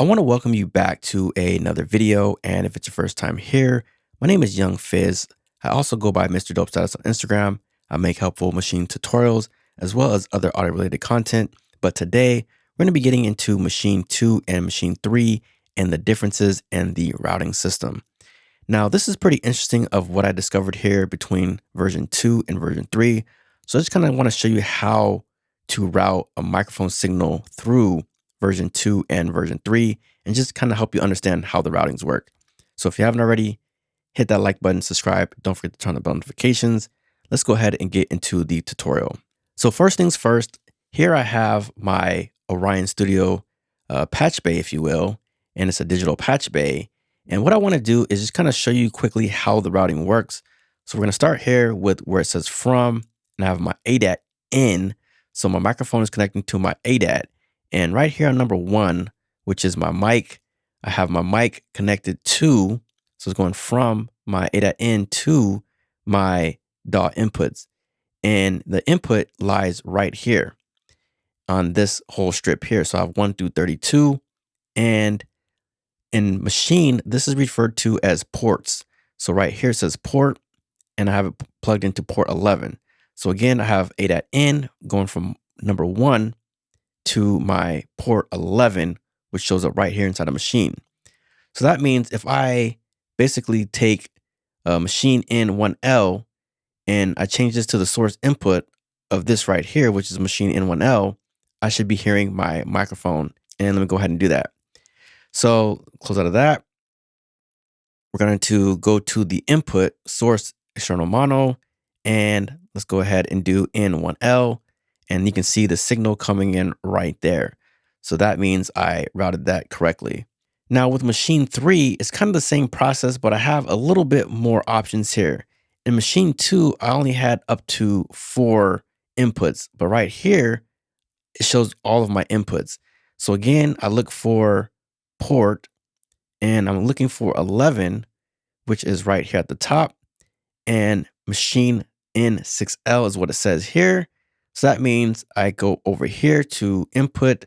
I want to welcome you back to another video. And if it's your first time here, my name is Young Fizz. I also go by Mr. Dope Status on Instagram. I make helpful machine tutorials as well as other audio related content. But today we're going to be getting into Maschine 2 and Maschine 3 and the differences in the routing system. Now, this is pretty interesting of what I discovered here between version 2 and version 3. So I just kind of want to show you how to route a microphone signal through version 2 and version 3 and just kind of help you understand how the routings work. So if you haven't already, hit that like button, subscribe. Don't forget to turn on the bell notifications. Let's go ahead and get into the tutorial. So first things first, here I have my Orion Studio patch bay, if you will, and it's a digital patch bay. And what I want to do is just kind of show you quickly how the routing works. So we're going to start here with where it says from, and I have my ADAT in. So my microphone is connecting to my ADAT. And right here on number 1, which is my mic, I have my mic connected to, so it's going from my ADAT in to my DAW inputs. And the input lies right here on this whole strip here. So I have 1 through 32. And in Maschine, this is referred to as ports. So right here it says port, and I have it plugged into port 11. So again, I have ADAT in going from number 1 to my port 11, which shows up right here inside of Maschine. So that means if I basically take Maschine in 1L and I change this to the source input of this right here, which is Maschine in 1L, I should be hearing my microphone. And let me go ahead and do that. So close out of that. We're going to go to the input source external mono, and let's go ahead and do in 1L. And you can see the signal coming in right there. So that means I routed that correctly. Now with Maschine 3, it's kind of the same process, but I have a little bit more options here. In Maschine 2, I only had up to 4 inputs, but right here, it shows all of my inputs. So again, I look for port, and I'm looking for 11, which is right here at the top, and Maschine in 6L is what it says here. So that means I go over here to input.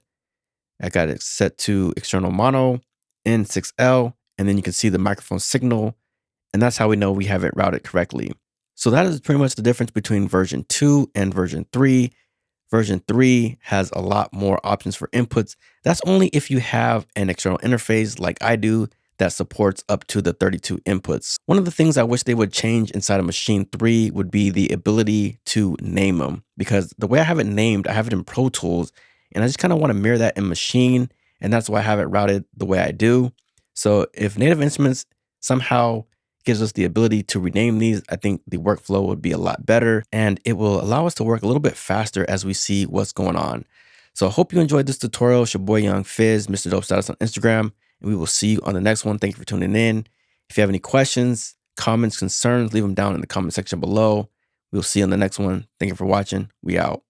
I got it set to external mono in 6L, and then you can see the microphone signal, and that's how we know we have it routed correctly. So that is pretty much the difference between version 2 and version 3. Version 3 has a lot more options for inputs. That's only if you have an external interface like I do that supports up to the 32 inputs. One of the things I wish they would change inside of Maschine 3 would be the ability to name them, because the way I have it named, I have it in Pro Tools, and I just kind of want to mirror that in Maschine, and that's why I have it routed the way I do. So if Native Instruments somehow gives us the ability to rename these, I think the workflow would be a lot better, and it will allow us to work a little bit faster as we see what's going on. So I hope you enjoyed this tutorial. It's your boy Young Fizz, Mr. Dope Status on Instagram, and we will see you on the next one. Thank you for tuning in. If you have any questions, comments, concerns, leave them down in the comment section below. We'll see you on the next one. Thank you for watching. We out.